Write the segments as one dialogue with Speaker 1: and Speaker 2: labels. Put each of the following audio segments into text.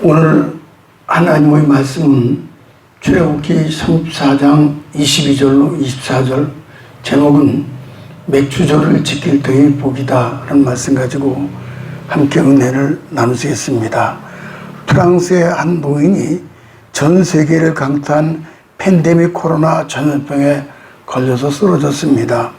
Speaker 1: 오늘 하나님의 말씀은 출애굽기 34장 22절로 24절, 제목은 맥주절을 지킬 때의 복이다 라는 말씀 가지고 함께 은혜를 나누시겠습니다. 프랑스의 한 노인이 전 세계를 강타한 팬데믹 코로나 전염병에 걸려서 쓰러졌습니다.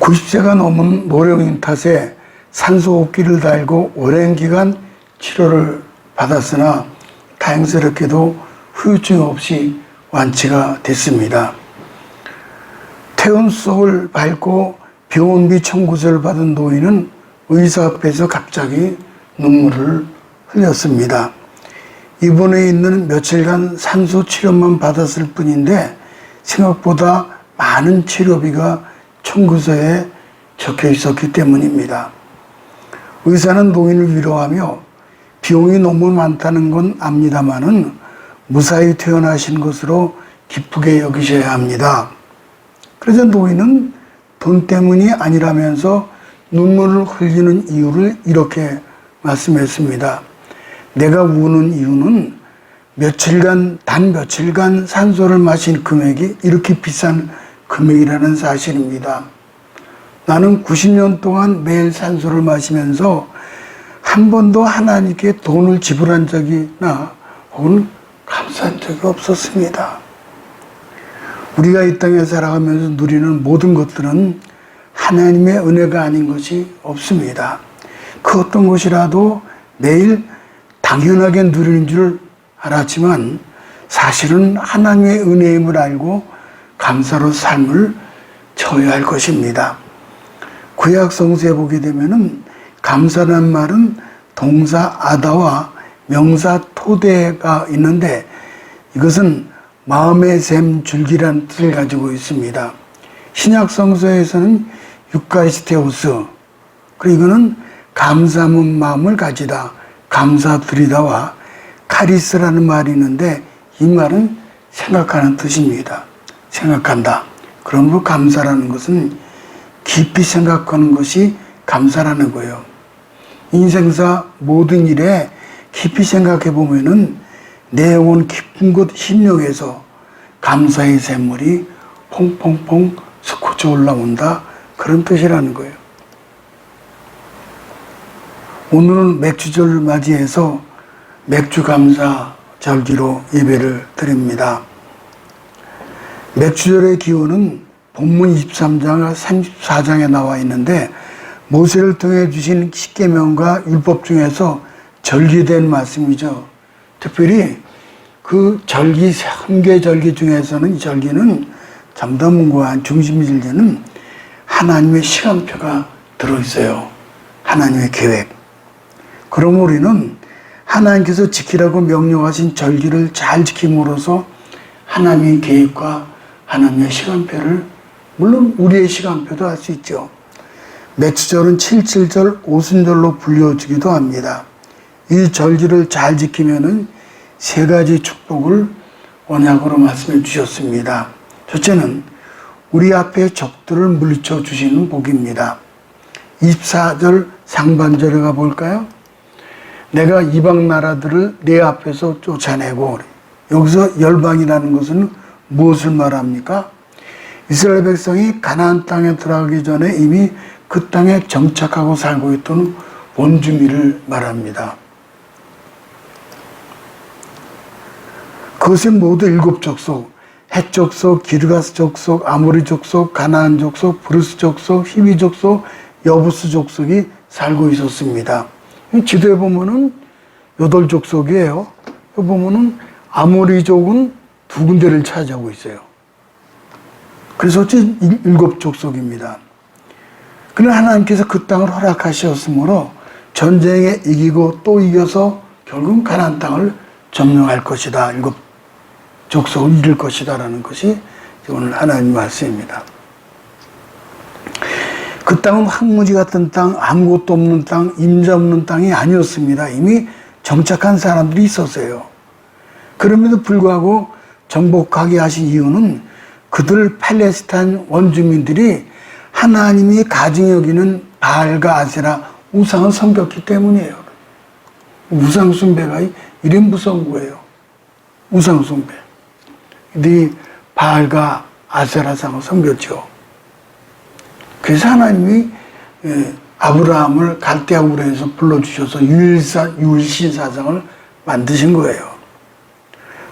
Speaker 1: 90세가 넘은 노령인 탓에 산소호흡기를 달고 오랜 기간 치료를 받았으나 다행스럽게도 후유증 없이 완치가 됐습니다. 퇴원석을 밟고 병원비 청구서를 받은 노인은 의사 앞에서 갑자기 눈물을 흘렸습니다. 입원해 있는 며칠간 산소 치료만 받았을 뿐인데 생각보다 많은 치료비가 청구서에 적혀 있었기 때문입니다. 의사는 노인을 위로하며 비용이 너무 많다는 건 압니다마는 무사히 퇴원하신 것으로 기쁘게 여기셔야 합니다. 그래서 노인은 돈 때문이 아니라면서 눈물을 흘리는 이유를 이렇게 말씀했습니다. 내가 우는 이유는 단 며칠간 산소를 마신 금액이 이렇게 비싼 금액이라는 사실입니다. 나는 90년 동안 매일 산소를 마시면서 한 번도 하나님께 돈을 지불한 적이나 혹은 감사한 적이 없었습니다. 우리가 이 땅에 살아가면서 누리는 모든 것들은 하나님의 은혜가 아닌 것이 없습니다. 그 어떤 것이라도 매일 당연하게 누리는 줄 알았지만 사실은 하나님의 은혜임을 알고 감사로 삶을 채워야 할 것입니다. 구약 성서에 보게 되면은 감사라는 말은 동사 아다와 명사 토대가 있는데 이것은 마음의 샘 줄기라는 뜻을 가지고 있습니다. 신약 성서에서는 유카리스테오스, 그리고 이거는 감사한 마음을 가지다, 감사드리다와 카리스라는 말이 있는데 이 말은 생각하는 뜻입니다. 생각한다. 그러므로 감사라는 것은 깊이 생각하는 것이 감사라는 거예요. 인생사 모든 일에 깊이 생각해 보면은 내 영혼 깊은 곳 심령에서 감사의 샘물이 퐁퐁퐁 솟구쳐 올라온다, 그런 뜻이라는 거예요. 오늘은 맥주절을 맞이해서 맥주 감사 절기로 예배를 드립니다. 맥주절의 기원은 본문 23장 34장에 나와 있는데 모세를 통해 주신 십계명과 율법 중에서 절기된 말씀이죠. 특별히 그 절기 3개 절기 중에서는 이 절기는 잠담문과 중심절기는 하나님의 시간표가 들어있어요. 하나님의 계획. 그럼 우리는 하나님께서 지키라고 명령하신 절기를 잘 지킴으로써 하나님의 계획과 하나님의 시간표를, 물론 우리의 시간표도 할 수 있죠. 맥주절은 77절, 오순절로 불려지기도 합니다. 이 절기를 잘 지키면은 세 가지 축복을 언약으로 말씀해 주셨습니다. 첫째는 우리 앞에 적들을 물리쳐 주시는 복입니다. 24절 상반절에 가볼까요? 내가 이방 나라들을 내 앞에서 쫓아내고, 여기서 열방이라는 것은 무엇을 말합니까? 이스라엘 백성이 가나안 땅에 들어가기 전에 이미 그 땅에 정착하고 살고 있던 원주민을 말합니다. 그것은 모두 7 족속, 헷 족속, 기르가스 족속, 아모리 족속, 가나안 족속, 브루스 족속, 히위 족속, 여부스 족속이 살고 있었습니다. 지도에 보면은 8 족속이에요. 여기 보면은 아모리족은 2 군데를 차지하고 있어요. 그래서 7 족속입니다. 그러나 하나님께서 그 땅을 허락하셨으므로 전쟁에 이기고 또 이겨서 결국 가나안 땅을 점령할 것이다. 7 족속을 이룰 것이다 라는 것이 오늘 하나님 말씀입니다. 그 땅은 황무지 같은 땅, 아무것도 없는 땅, 임자 없는 땅이 아니었습니다. 이미 정착한 사람들이 있었어요. 그럼에도 불구하고 정복하게 하신 이유는 그들 팔레스타인 원주민들이 하나님이 가증히 여기는 바알과 아세라 우상을 섬겼기 때문이에요. 우상숭배가 이런 무서운 거예요. 우상숭배. 네 바알과 아세라상을 섬겼죠. 그래서 하나님이 아브라함을 갈대아 우르에서 불러주셔서 유일신사상을 만드신 거예요.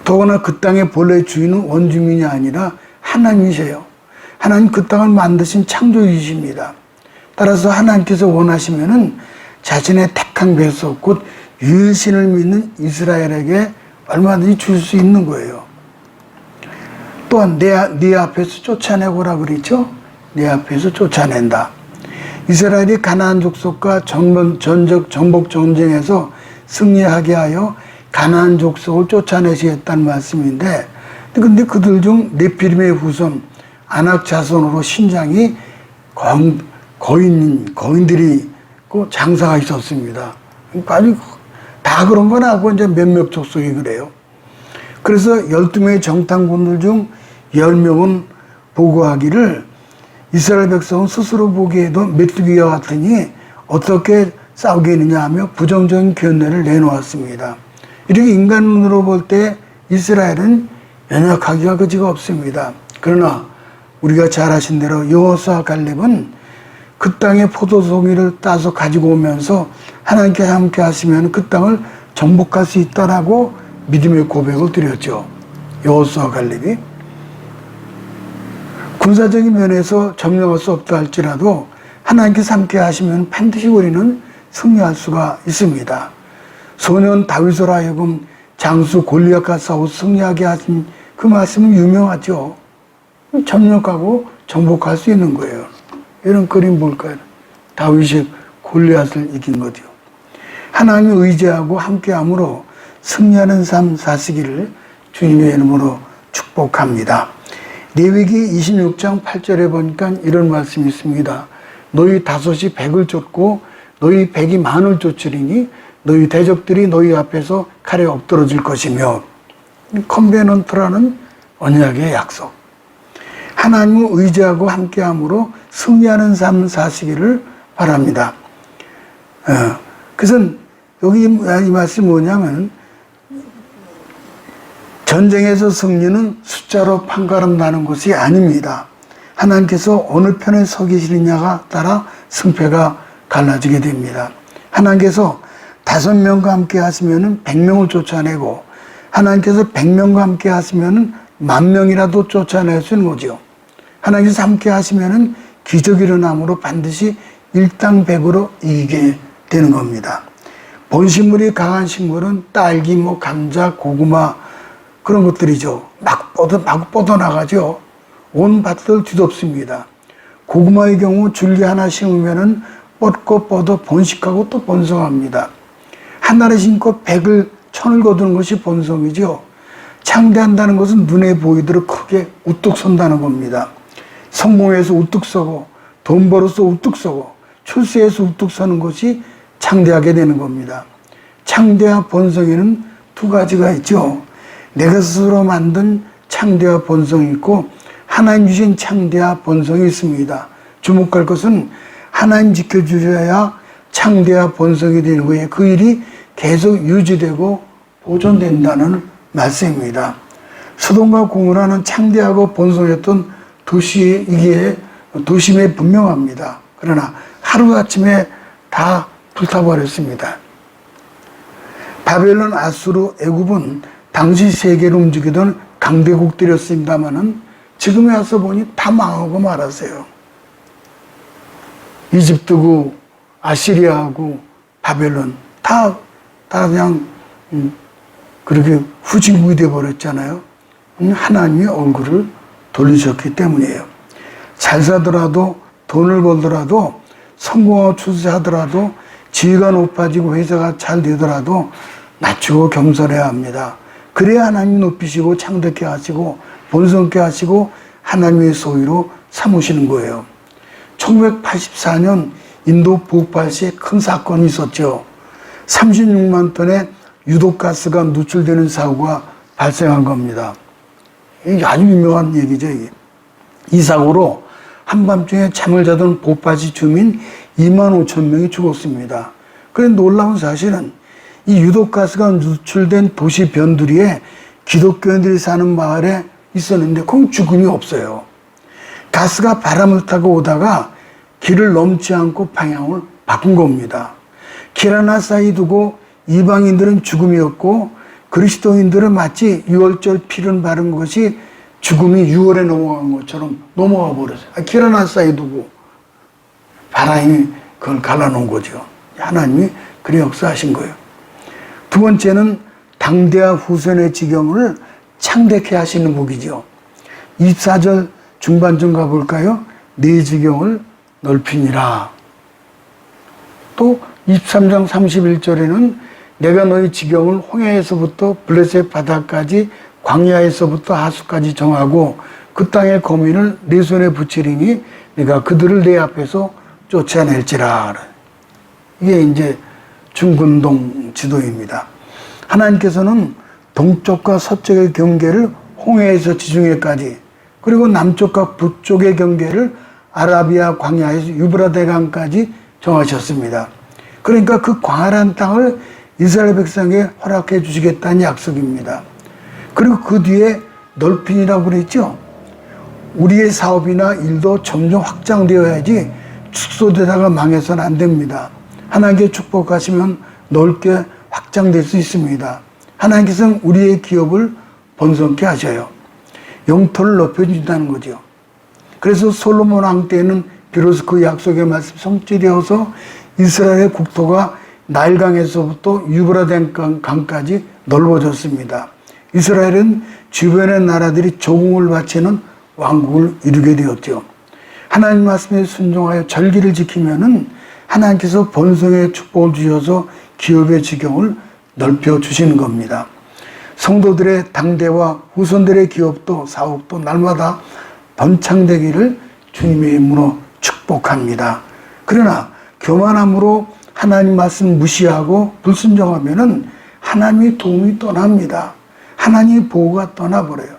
Speaker 1: 더구나 그 땅의 본래 주인은 원주민이 아니라 하나님이세요. 하나님 그 땅을 만드신 창조주이십니다. 따라서 하나님께서 원하시면은 자신의 택한 백성 곧 유일신을 믿는 이스라엘에게 얼마든지 줄 수 있는 거예요. 또한 네 앞에서 쫓아내고라 그랬죠. 네 앞에서 쫓아낸다. 이스라엘이 가나안 족속과 정복 전쟁에서 승리하게 하여 가나안 족속을 쫓아내시겠다는 말씀인데, 근데 그들 중 네피림의 후손 아낙 자손으로 신장이 거인들이 장사가 있었습니다. 아니 다 그런 건 아니고 이제 몇몇 족속이 그래요. 그래서 12명의 정탐꾼들 중 10명은 보고하기를 이스라엘 백성은 스스로 보기에도 메뚜기와 같으니 어떻게 싸우겠느냐 하며 부정적인 견해를 내놓았습니다. 이렇게 인간 눈으로 볼 때 이스라엘은 연약하기가 그지가 없습니다. 그러나 우리가 잘 아신 대로 여호수아 갈렙은 그 땅의 포도송이를 따서 가지고 오면서 하나님께 함께 하시면 그 땅을 정복할 수 있다라고 믿음의 고백을 드렸죠. 여호수아 갈렙이. 군사적인 면에서 점령할 수 없다 할지라도 하나님께서 함께 하시면 반드시 우리는 승리할 수가 있습니다. 소년 다윗으로 하여금 장수 골리앗과 싸워 승리하게 하신 그 말씀은 유명하죠. 점령하고 정복할 수 있는 거예요. 이런 그림 볼까요? 다윗이 골리앗을 이긴 거죠. 하나님을 의지하고 함께함으로 승리하는 삶 사시기를 주님의 이름으로 축복합니다. 레위기 26장 8절에 보니까 이런 말씀이 있습니다. 너희 다섯이 백을 쫓고 너희 백이 만을 쫓으리니 너희 대적들이 너희 앞에서 칼에 엎드러질 것이며, 컨베넌트라는 언약의 약속. 하나님을 의지하고 함께함으로 승리하는 삶 사시기를 바랍니다. 그래서 여기 이 말씀이 뭐냐면, 전쟁에서 승리는 숫자로 판가름 나는 것이 아닙니다. 하나님께서 어느 편에 서 계시느냐가 따라 승패가 갈라지게 됩니다. 하나님께서 5명과 함께 하시면 100명을 쫓아내고, 하나님께서 100명과 함께 하시면 10,000명이라도 쫓아낼 수 있는 거죠. 하나님께서 함께 하시면 기적이 일어남으로 반드시 일당백으로 이기게 되는 겁니다. 본식물이 강한 식물은 딸기, 감자, 고구마 그런 것들이죠. 막 뻗어나가죠. 온 밭을 뒤덮습니다. 고구마의 경우 줄기 하나 심으면은 뻗고 뻗어 번식하고 또 번성합니다. 하나를 심고 100을 1000을 거두는 것이 번성이죠. 창대한다는 것은 눈에 보이도록 크게 우뚝 선다는 겁니다. 성공해서 우뚝 서고 돈 벌어서 우뚝 서고 출세해서 우뚝 서는 것이 창대하게 되는 겁니다. 창대와 번성에는 두 가지가 있죠. 내가 스스로 만든 창대와 번성이 있고 하나님 주신 창대와 번성이 있습니다. 주목할 것은 하나님 지켜주셔야 창대와 번성이 되는 거예요. 그 일이 계속 유지되고 보존된다는 말씀입니다. 소돔과 고모라는 창대하고 번성했던 도시이기에 도심에 분명합니다. 그러나 하루아침에 다 불타버렸습니다. 바벨론, 아수르, 애굽은 당시 세계를 움직이던 강대국들이었습니다마는 지금에 와서 보니 다 망하고 말았어요. 이집트고 아시리아하고 바벨론 다 그냥 그렇게 후진국이 되어버렸잖아요. 하나님의 얼굴을 돌리셨기 때문이에요. 잘 사더라도 돈을 벌더라도 성공하고 출세하더라도 지위가 높아지고 회사가 잘 되더라도 낮추고 겸손해야 합니다. 그래야 하나님 높이시고 창대케 하시고 번성케 하시고 하나님의 소유로 삼으시는 거예요. 1984년 인도 보팔 시에 큰 사건이 있었죠. 36만 톤의 유독가스가 누출되는 사고가 발생한 겁니다. 이게 아주 유명한 얘기죠. 이게. 이 사고로 한밤중에 잠을 자던 보파시 주민 2만 5천 명이 죽었습니다. 그런데 놀라운 사실은 이 유독가스가 누출된 도시 변두리에 기독교인들이 사는 마을에 있었는데 거기 죽음이 없어요. 가스가 바람을 타고 오다가 길을 넘지 않고 방향을 바꾼 겁니다. 길 하나 사이 두고 이방인들은 죽음이었고 그리스도인들은 마치 유월절 피를 바른 것이 죽음이 6월에 넘어간 것처럼 넘어가 버렸어요. 길 하나 사이 두고 바람이 그걸 갈라놓은 거죠. 하나님이 그래 역사하신 거예요. 두 번째는 당대와 후손의 지경을 창대케 하시는 복이죠. 24절 중반 좀 가볼까요? 네 지경을 넓히니라. 또 23장 31절에는 내가 너희 지경을 홍해에서부터 블레셋 바다까지 광야에서부터 하수까지 정하고 그 땅의 거민을 네 손에 붙이리니 내가 그들을 내 앞에서 쫓아낼지라. 이게 이제 중근동 지도입니다. 하나님께서는 동쪽과 서쪽의 경계를 홍해에서 지중해까지 그리고 남쪽과 북쪽의 경계를 아라비아 광야에서 유브라데 강까지 정하셨습니다. 그러니까 그 광활한 땅을 이스라엘 백성에게 허락해 주시겠다는 약속입니다. 그리고 그 뒤에 넓히니라고 그랬죠. 우리의 사업이나 일도 점점 확장되어야지 축소되다가 망해서는 안 됩니다. 하나님께 축복하시면 넓게 확장될 수 있습니다. 하나님께서는 우리의 기업을 번성케 하셔요. 영토를 높여준다는 거죠. 그래서 솔로몬 왕 때는 비로소 그 약속의 말씀 성취되어서 이스라엘의 국토가 나일강에서부터 유브라데 강까지 넓어졌습니다. 이스라엘은 주변의 나라들이 조공을 바치는 왕국을 이루게 되었죠. 하나님 말씀에 순종하여 절기를 지키면은 하나님께서 번성의 축복을 주셔서 기업의 지경을 넓혀 주시는 겁니다. 성도들의 당대와 후손들의 기업도 사업도 날마다 번창되기를 주님의 이름으로 축복합니다. 그러나 교만함으로 하나님 말씀 무시하고 불순종하면은 하나님의 도움이 떠납니다. 하나님의 보호가 떠나버려요.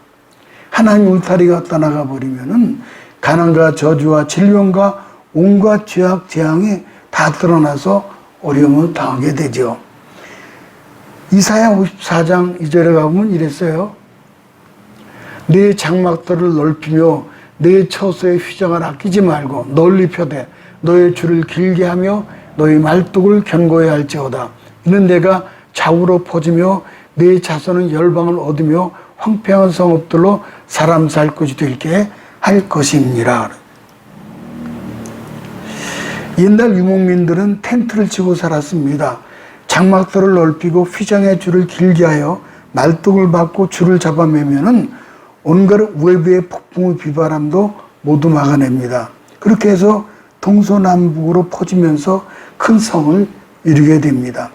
Speaker 1: 하나님 울타리가 떠나가 버리면은 가난과 저주와 질병과 온갖 죄악 재앙이 다 드러나서 어려움을 당하게 되죠. 이사야 54장 2절에 가보면 이랬어요. 내 장막들을 넓히며 내 처소의 휘장을 아끼지 말고 널리 펴되 너의 줄을 길게 하며 너의 말뚝을 견고히 할지어다. 이는 내가 좌우로 퍼지며 내 자손은 열방을 얻으며 황폐한 성읍들로 사람 살 곳이 되게 할 것입니다. 옛날 유목민들은 텐트를 치고 살았습니다. 장막들을 넓히고 휘장의 줄을 길게 하여 말뚝을 박고 줄을 잡아매면은 온갖 외부의 폭풍의 비바람도 모두 막아냅니다. 그렇게 해서 동서남북으로 퍼지면서 큰 성을 이루게 됩니다.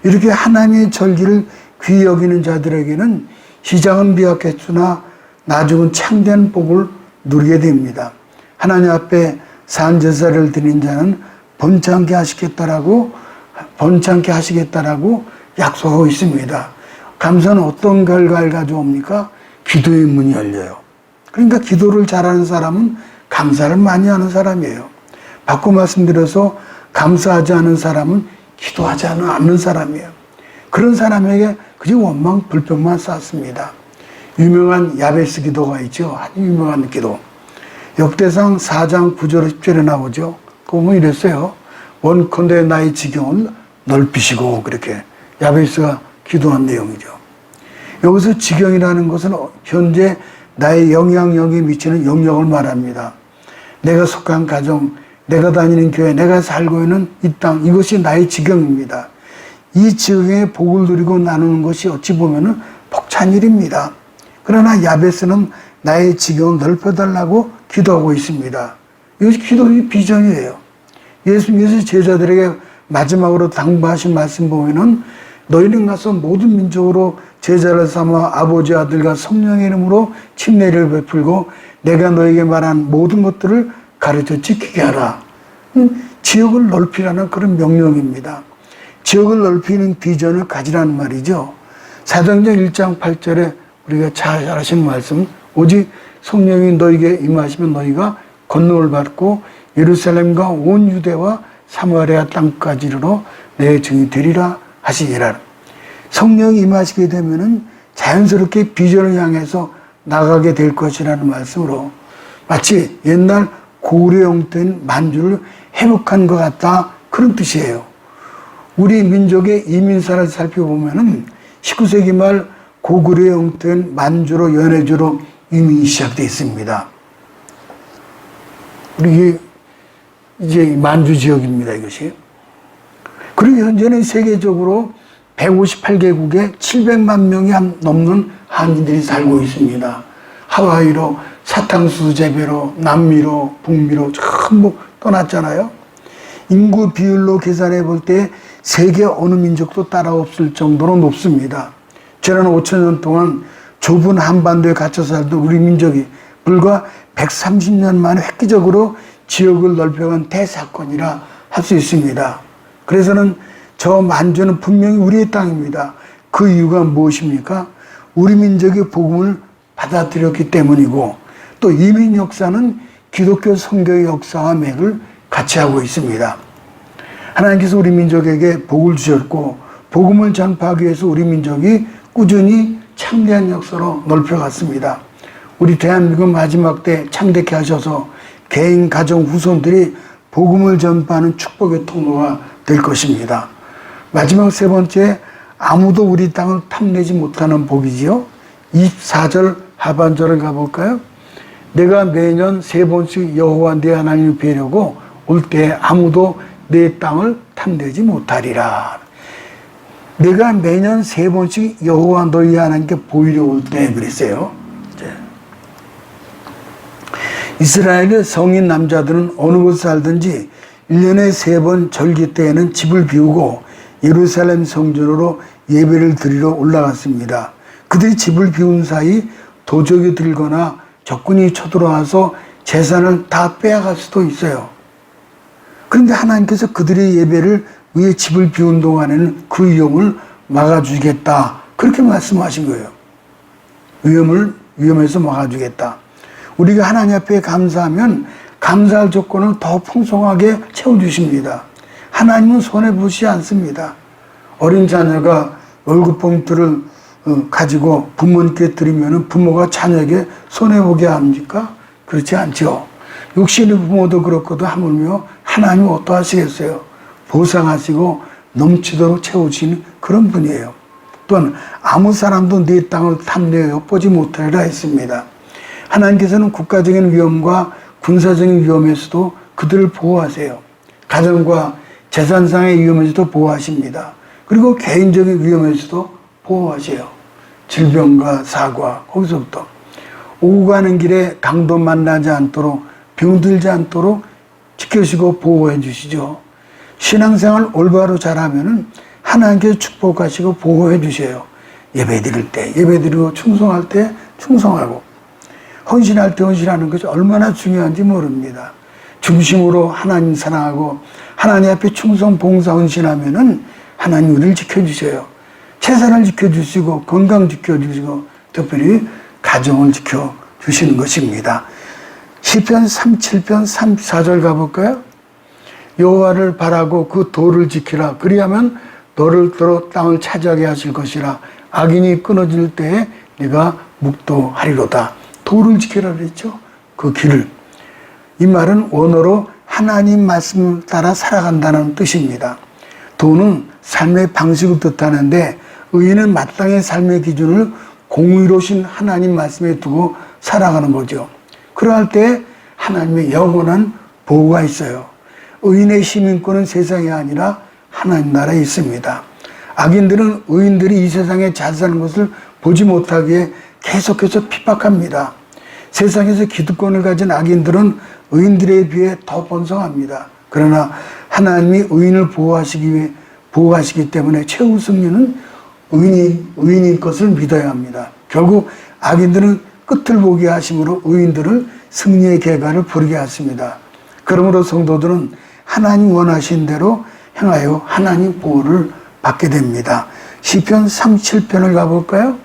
Speaker 1: 이렇게 하나님의 절기를 귀히 여기는 자들에게는 시작은 미약했으나 나중은 창대한 복을 누리게 됩니다. 하나님 앞에 산제사를 드린 자는 번창케 하시겠다라고 약속하고 있습니다. 감사는 어떤 결과를 가져옵니까? 기도의 문이 열려요. 그러니까 기도를 잘하는 사람은 감사를 많이 하는 사람이에요. 바꿔 말씀드려서 감사하지 않은 사람은 기도하지 않는 사람이에요. 그런 사람에게 그저 원망, 불평만 쌓습니다. 유명한 야베스 기도가 있죠. 아주 유명한 기도. 역대상 4장 9절 10절에 나오죠. 그거 보면 이랬어요. 원컨대 나의 지경을 넓히시고 그렇게 야베스가 기도한 내용이죠. 여기서 지경이라는 것은 현재 나의 영향력에 미치는 영역을 말합니다. 내가 속한 가정, 내가 다니는 교회, 내가 살고 있는 이 땅, 이것이 나의 지경입니다. 이 지경에 복을 누리고 나누는 것이 어찌 보면 벅찬 일입니다. 그러나 야베스는 나의 지경을 넓혀달라고 기도하고 있습니다. 이것이 기도의 비전이에요. 예수님께서 제자들에게 마지막으로 당부하신 말씀 보면은 너희는 가서 모든 민족으로 제자를 삼아 아버지 아들과 성령의 이름으로 침례를 베풀고 내가 너에게 말한 모든 것들을 가르쳐 지키게 하라. 지역을 넓히라는 그런 명령입니다. 지역을 넓히는 비전을 가지라는 말이죠. 사도행전 1장 8절에 우리가 잘 아시는 말씀, 오직 성령이 너에게 임하시면 너희가 권능을 받고 예루살렘과 온 유대와 사마리아 땅까지 이르러 내 증이 되리라 하시니라. 성령이 임하시게 되면은 자연스럽게 비전을 향해서 나가게 될 것이라는 말씀으로 마치 옛날 고구려 형태인 만주를 회복한 것 같다, 그런 뜻이에요. 우리 민족의 이민사를 살펴보면은 19세기 말 고구려 형태인 만주로 연해주로 이민이 시작되어 있습니다. 우리 이제 만주 지역입니다, 이것이. 그리고 현재는 세계적으로 158개국에 700만 명이 넘는 한인들이 살고 있습니다. 하와이로, 사탕수수 재배로, 남미로, 북미로 전부 떠났잖아요. 인구 비율로 계산해 볼 때 세계 어느 민족도 따라없을 정도로 높습니다. 지난 5,000년 동안 좁은 한반도에 갇혀 살던 우리 민족이 불과 130년 만에 획기적으로 지역을 넓혀간 대사건이라 할 수 있습니다. 그래서는 저 만주는 분명히 우리의 땅입니다. 그 이유가 무엇입니까? 우리 민족의 복음을 받아들였기 때문이고, 또 이민 역사는 기독교 선교의 역사와 맥을 같이 하고 있습니다. 하나님께서 우리 민족에게 복을 주셨고, 복음을 전파하기 위해서 우리 민족이 꾸준히 창대한 역사로 넓혀갔습니다. 우리 대한민국 마지막 때 창대케 하셔서 개인, 가정, 후손들이 복음을 전파하는 축복의 통로가 될 것입니다. 마지막 세 번째, 아무도 우리 땅을 탐내지 못하는 복이지요. 24절 하반절을 가볼까요? 내가 매년 3번씩 여호와 네 하나님을 뵈려고 올 때 아무도 내 땅을 탐내지 못하리라. 내가 매년 3번씩 여호와 너희 하나님께 보이려 올 때 그랬어요. 이스라엘의 성인 남자들은 어느 곳에 살든지 1년에 3번 절기 때에는 집을 비우고 예루살렘 성전으로 예배를 드리러 올라갔습니다. 그들이 집을 비운 사이 도적이 들거나 적군이 쳐들어와서 재산을 다 빼앗갈 수도 있어요. 그런데 하나님께서 그들의 예배를 위해 집을 비운 동안에는 그 위험을 막아주겠다, 그렇게 말씀하신 거예요. 위험에서 막아주겠다. 우리가 하나님 앞에 감사하면 감사할 조건을 더 풍성하게 채워주십니다. 하나님은 손해보지 않습니다. 어린 자녀가 월급봉투를 가지고 부모님께 드리면 부모가 자녀에게 손해보게 합니까? 그렇지 않죠. 육신의 부모도 그렇거든 하물며 하나님은 어떠하시겠어요? 보상하시고 넘치도록 채우시는 그런 분이에요. 또한 아무 사람도 네 땅을 탐내어 엿보지 못하리라 했습니다. 하나님께서는 국가적인 위험과 군사적인 위험에서도 그들을 보호하세요. 가정과 재산상의 위험에서도 보호하십니다. 그리고 개인적인 위험에서도 보호하세요. 질병과 사과, 거기서부터. 오고 가는 길에 강도 만나지 않도록, 병들지 않도록 지켜주시고 보호해 주시죠. 신앙생활 올바로 잘하면은 하나님께서 축복하시고 보호해 주셔요. 예배 드릴 때, 예배 드리고 충성할 때 충성하고, 헌신할 때 헌신하는 것이 얼마나 중요한지 모릅니다. 중심으로 하나님 사랑하고 하나님 앞에 충성, 봉사, 헌신하면은 하나님 우리를 지켜주셔요. 재산을 지켜주시고 건강 지켜주시고 특별히 가정을 지켜주시는 것입니다. 시편 37편 34절 가볼까요? 여호와를 바라고 그 도를 지키라. 그리하면 너를 들어 땅을 차지하게 하실 것이라. 악인이 끊어질 때에 네가 묵도하리로다. 도를 지키라 그랬죠. 그 길을. 이 말은 원어로 하나님 말씀을 따라 살아간다는 뜻입니다. 도는 삶의 방식을 뜻하는데 의인은 마땅히 삶의 기준을 공의로우신 하나님 말씀에 두고 살아가는 거죠. 그러할 때 하나님의 영원한 보호가 있어요. 의인의 시민권은 세상에 아니라 하나님 나라에 있습니다. 악인들은 의인들이 이 세상에 잘 사는 것을 보지 못하기에 계속해서 핍박합니다. 세상에서 기득권을 가진 악인들은 의인들에 비해 더 번성합니다. 그러나 하나님이 의인을 보호하시기 때문에 최후 승리는 의인인 것을 믿어야 합니다. 결국 악인들은 끝을 보게 하심으로 의인들을 승리의 계가를 부르게 하십니다. 그러므로 성도들은 하나님 원하신 대로 행하여 하나님 보호를 받게 됩니다. 시편 37편을 가볼까요?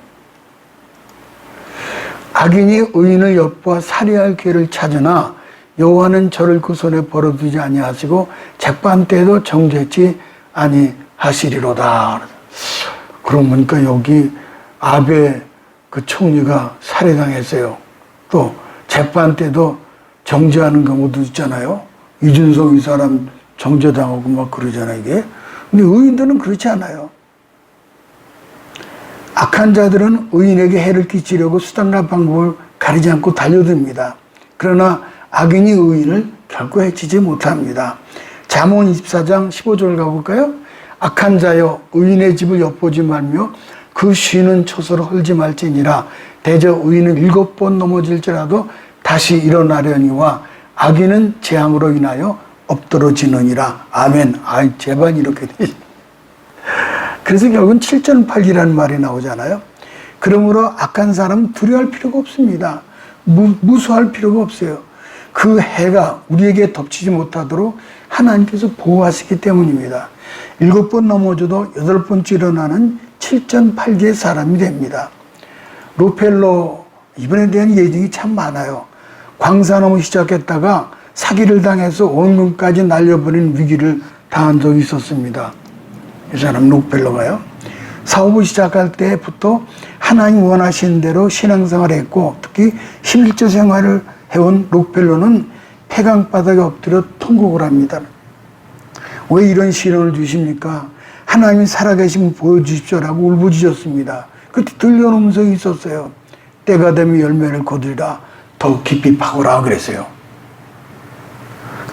Speaker 1: 악인이 의인을 엿보아 살해할 기회를 찾으나 여호와는 저를 그 손에 벌어두지 아니하시고 재판 때에도 정죄치 아니하시리로다. 그러고 보니까 여기 아베 그 총리가 살해당했어요. 또 재판 때도 정죄하는 경우도 있잖아요. 이준석 이 사람 정죄당하고 막 그러잖아요, 이게. 근데 의인들은 그렇지 않아요. 악한 자들은 의인에게 해를 끼치려고 수단과 방법을 가리지 않고 달려듭니다. 그러나 악인이 의인을 결코 해치지 못합니다. 잠언 24장 15절 가볼까요? 악한 자여 의인의 집을 엿보지 말며 그 쉬는 초소를 헐지 말지니라. 대저 의인은 7번 넘어질지라도 다시 일어나려니와 악인은 재앙으로 인하여 엎드러지느니라. 아멘. 아이, 제발 이렇게 돼. 그래서 결국은 7전팔기라는 말이 나오잖아요. 그러므로 악한 사람은 두려워할 필요가 없습니다. 무수할 필요가 없어요. 그 해가 우리에게 덮치지 못하도록 하나님께서 보호하시기 때문입니다. 7번 넘어져도 8번째 일어나는 7전팔기의 사람이 됩니다. 록펠러 이번에 대한 예증이 참 많아요. 광산업을 시작했다가 사기를 당해서 원금까지 날려버린 위기를 당한 적이 있었습니다. 이 사람 록펠러가요. 사업을 시작할 때부터 하나님 원하시는 대로 신앙생활을 했고 특히 11조 생활을 해온 록펠러는 폐강바닥에 엎드려 통곡을 합니다. 왜 이런 시련을 주십니까? 하나님이 살아계심을 보여주십시오라고 울부짖었습니다. 그때 들려오는 음성이 있었어요. 때가 되면 열매를 거두리라. 더 깊이 파고라 그랬어요.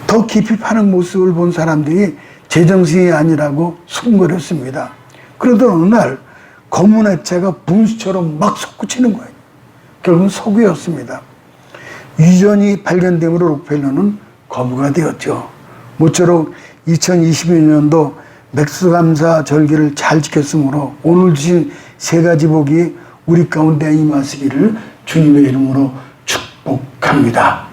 Speaker 1: 더 깊이 파는 모습을 본 사람들이 제정신이 아니라고 수군거렸습니다. 그러던 어느 날 검은 액체가 분수처럼 막 솟구치는 거예요. 결국은 석유였습니다. 유전이 발견됨으로 록펠러는 거부가 되었죠. 모쪼록 2022년도 맥수감사 절기를 잘 지켰으므로 오늘 주신 3가지 복이 우리 가운데 임하시기를 주님의 이름으로 축복합니다.